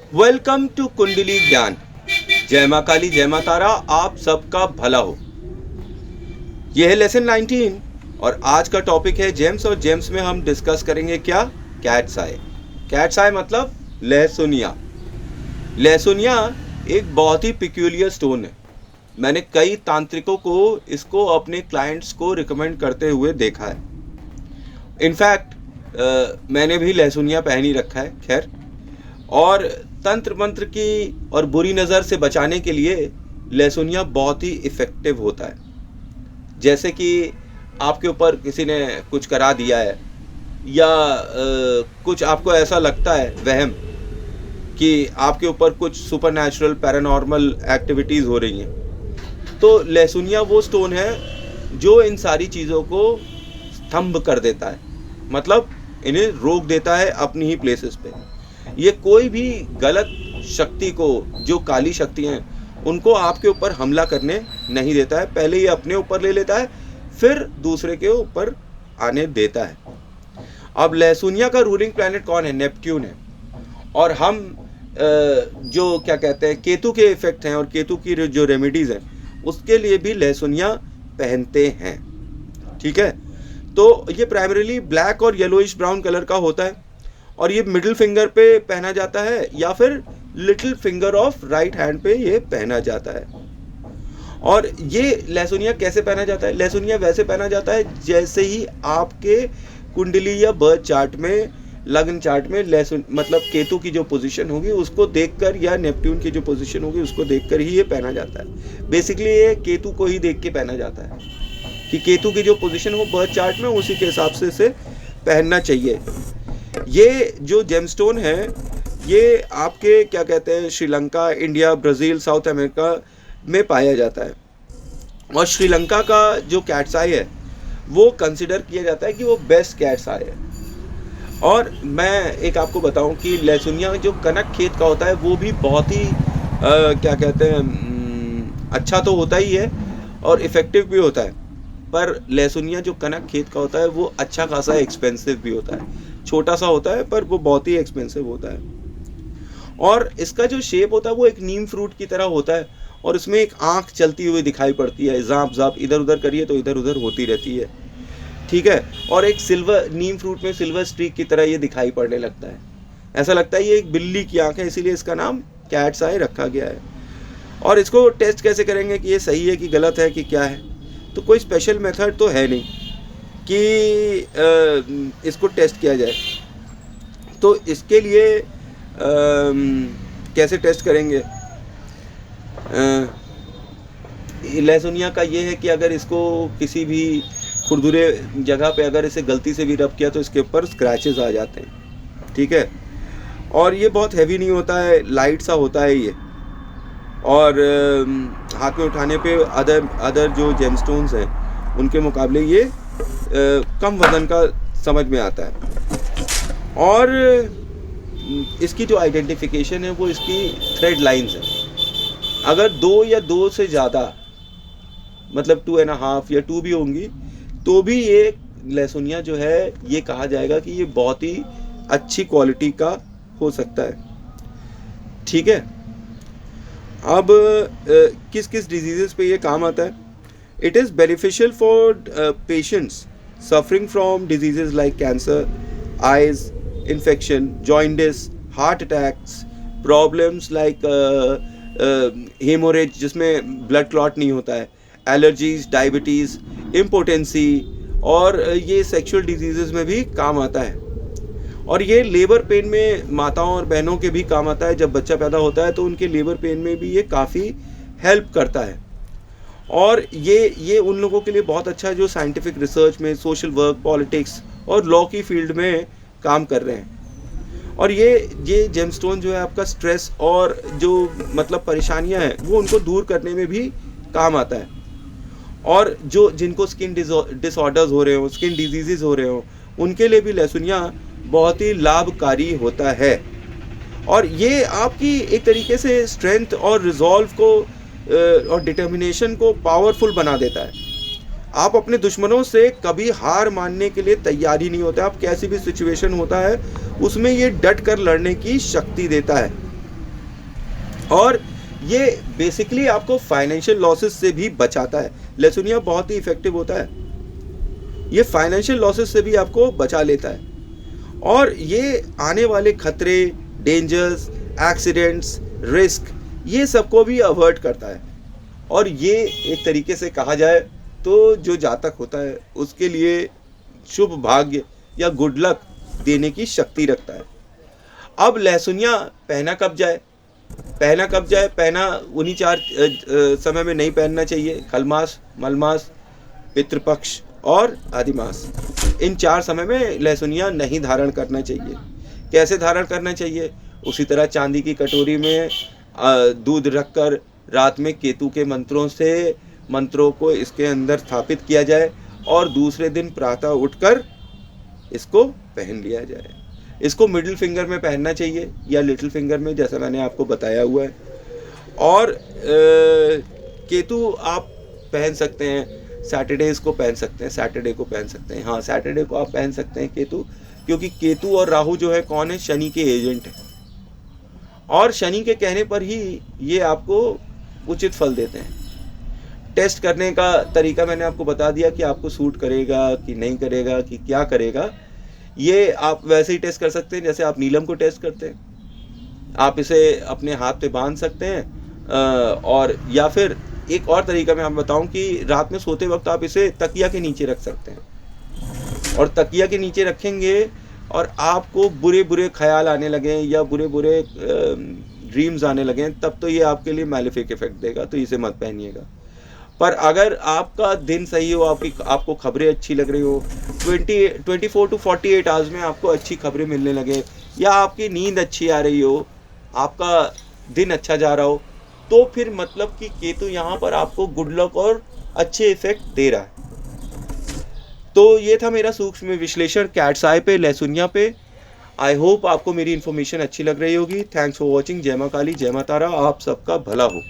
Welcome to कुंडली ज्ञान। जय माँ काली, जय माँ तारा, आप सबका भला हो। यह है लेसन 19 और आज का टॉपिक है जेम्स। और जेम्स में हम डिस्कस करेंगे क्या? कैट्स आई। कैट्स आई मतलब लहसुनिया। लहसुनिया एक बहुत ही पिक्यूलियर स्टोन है। मैंने कई तांत्रिकों को इसको अपने क्लाइंट्स को रिकमेंड करते हुए देखा है। इनफैक्ट मैंने भी लहसुनिया पहन ही रखा है। खैर, और तंत्र मंत्र की और बुरी नज़र से बचाने के लिए लहसुनिया बहुत ही इफ़ेक्टिव होता है। जैसे कि आपके ऊपर किसी ने कुछ करा दिया है या कुछ आपको ऐसा लगता है वहम कि आपके ऊपर कुछ सुपर नेचुरल पैरानॉर्मल एक्टिविटीज़ हो रही हैं, तो लहसुनिया वो स्टोन है जो इन सारी चीज़ों को स्तंभ कर देता है, मतलब इन्हें रोक देता है अपनी ही प्लेसेस पे। ये कोई भी गलत शक्ति को, जो काली शक्तियाँ हैं, उनको आपके ऊपर हमला करने नहीं देता है। पहले ये अपने ऊपर ले लेता है, फिर दूसरे के ऊपर आने देता है। अब लहसुनिया का रूलिंग प्लैनेट कौन है? नेपट्यून है। और हम जो क्या कहते हैं, केतु के इफेक्ट हैं और केतु की जो रेमेडीज़ हैं, उसके लिए भी लहसुनिया पहनते हैं। ठीक है, तो ये प्राइमरीली ब्लैक और येलोइश ब्राउन कलर का होता है और ये मिडिल फिंगर पे पहना जाता है या फिर little finger of right hand पे ये पहना जाता है। और ये लहसुनिया कैसे पहना जाता है? लहसुनिया वैसे पहना जाता है जैसे ही आपके कुंडली या बर्थ चार्ट में, लग्न चार्ट में लहसुन मतलब केतु की जो पोजीशन होगी उसको देखकर, या नेपट्यून की जो पोजीशन होगी उसको देखकर ही ये पहना जाता है। बेसिकली ये केतु को ही देख के पहना जाता है कि केतु की जो पोजीशन हो बर्थ चार्ट में, उसी के हिसाब से इसे पहनना चाहिए। ये जो जेमस्टोन है ये आपके क्या कहते हैं, Sri Lanka, India, Brazil, south America में पाया जाता है। और श्रीलंका का जो कैट्स आई है वो कंसिडर किया जाता है कि वो बेस्ट कैट्स आई है। और मैं एक आपको बताऊं कि लहसुनिया जो कनक खेत का होता है वो भी बहुत ही क्या कहते हैं, अच्छा तो होता ही है और इफ़ेक्टिव भी होता है। पर लहसुनिया जो कनक खेत का होता है वो अच्छा खासा एक्सपेंसिव भी होता है। छोटा सा होता है पर वो बहुत ही एक्सपेंसिव होता है। और इसका जो शेप होता है वो एक नीम फ्रूट की तरह होता है और इसमें एक आँख चलती हुई दिखाई पड़ती है। जाप जाप इधर उधर करिए तो इधर उधर होती रहती है। ठीक है, और एक सिल्वर, नीम फ्रूट में सिल्वर स्ट्रीक की तरह ये दिखाई पड़ने लगता है। ऐसा लगता है ये एक बिल्ली की आँख है, इसीलिए इसका नाम कैट्स आई रखा गया है। और इसको टेस्ट कैसे करेंगे कि ये सही है कि गलत है कि क्या है? तो कोई स्पेशल मेथड तो है नहीं कि इसको टेस्ट किया जाए। तो इसके लिए कैसे टेस्ट करेंगे? लहसुनिया का ये है कि अगर इसको किसी भी खुरदुरे जगह पे अगर इसे गलती से भी रब किया तो इसके ऊपर स्क्रैचेस आ जाते हैं। ठीक है, और ये बहुत हैवी नहीं होता है, लाइट सा होता है ये। और हाथ में उठाने पे अदर जो जेमस्टोन्स हैं उनके मुकाबले ये कम वज़न का समझ में आता है। और इसकी जो आइडेंटिफिकेशन है वो इसकी थ्रेड लाइंस है। अगर दो या दो से ज़्यादा, मतलब 2.5 या 2 भी होंगी, तो भी ये लहसुनिया जो है ये कहा जाएगा कि ये बहुत ही अच्छी क्वालिटी का हो सकता है। ठीक है, अब किस किस डिजीज़ेस पे ये काम आता है? It is beneficial for patients suffering from diseases like cancer, eyes infection, jaundice, heart attacks, problems like haemorrhage जिसमें ब्लड क्लॉट नहीं होता है, एलर्जीज, डायबिटीज़, इम्पोटेंसी, और ये सेक्सुअल डिजीज़ेस में भी काम आता है। और ये लेबर पेन में माताओं और बहनों के भी काम आता है। जब बच्चा पैदा होता है तो उनके लेबर पेन में भी ये काफ़ी हेल्प करता है। और ये उन लोगों के लिए बहुत अच्छा है जो साइंटिफिक रिसर्च में, सोशल वर्क, पॉलिटिक्स और लॉ की फील्ड में काम कर रहे हैं। और ये जेमस्टोन जो है आपका स्ट्रेस और जो मतलब परेशानियां हैं वो उनको दूर करने में भी काम आता है। और जिनको स्किन डिसऑर्डर्स हो रहे हो, स्किन डिजीज़ हो रहे हो, उनके लिए भी लहसुनिया बहुत ही लाभकारी होता है। और ये आपकी एक तरीके से स्ट्रेंथ और रिजॉल्व को और डिटर्मिनेशन को पावरफुल बना देता है। आप अपने दुश्मनों से कभी हार मानने के लिए तैयार ही नहीं होते। आप कैसी भी सिचुएशन होता है उसमें ये डट कर लड़ने की शक्ति देता है। और ये बेसिकली आपको फाइनेंशियल लॉसेस से भी बचाता है। लहसुनिया बहुत ही इफेक्टिव होता है, ये फाइनेंशियल लॉसेस से भी आपको बचा लेता है और ये आने वाले खतरे, डेंजर्स, एक्सीडेंट्स, रिस्क, ये सबको भी अवॉइड करता है। और ये एक तरीके से कहा जाए तो जो जातक होता है उसके लिए शुभ भाग्य या गुड लक देने की शक्ति रखता है। अब लहसुनिया पहना कब जाए? पहना उन्हीं 4 समय में नहीं पहनना चाहिए, खलमास, मलमास, पितृपक्ष और आदिमास। इन 4 समय में लहसुनिया नहीं धारण करना चाहिए। कैसे धारण करना चाहिए? उसी तरह चांदी की कटोरी में दूध रखकर रात में केतु के मंत्रों को इसके अंदर स्थापित किया जाए और दूसरे दिन प्रातः उठकर इसको पहन लिया जाए। इसको मिडिल फिंगर में पहनना चाहिए या लिटिल फिंगर में, जैसा मैंने आपको बताया हुआ है। और केतु आप पहन सकते हैं, सैटरडे को पहन सकते हैं। हाँ, सैटरडे को आप पहन सकते हैं केतु, क्योंकि केतु और राहु जो है कौन है? शनि के एजेंट हैं और शनि के कहने पर ही ये आपको उचित फल देते हैं। टेस्ट करने का तरीका मैंने आपको बता दिया कि आपको सूट करेगा कि नहीं करेगा कि क्या करेगा। ये आप वैसे ही टेस्ट कर सकते हैं जैसे आप नीलम को टेस्ट करते हैं। आप इसे अपने हाथ पे बांध सकते हैं और या फिर एक और तरीका मैं आपको बताऊं कि रात में सोते वक्त आप इसे तकिया के नीचे रख सकते हैं। और तकिया के नीचे रखेंगे और आपको बुरे ख्याल आने लगे या बुरे ड्रीम्स आने लगे, तब तो ये आपके लिए मैलेफिक इफेक्ट देगा, तो इसे मत पहनिएगा। पर अगर आपका दिन सही हो, आपको खबरें अच्छी लग रही हो, 24 to 48 आवर्स में आपको अच्छी खबरें मिलने लगे या आपकी नींद अच्छी आ रही हो, आपका दिन अच्छा जा रहा हो, तो फिर मतलब कि केतु यहाँ पर आपको गुड लक और अच्छे इफेक्ट दे रहा है। तो ये था मेरा सूक्ष्म विश्लेषण कैट्स आई पे, लहसुनिया पे। आई होप आपको मेरी इन्फॉर्मेशन अच्छी लग रही होगी। Thanks for watching. जय मां काली, जय मां तारा, आप सबका भला हो।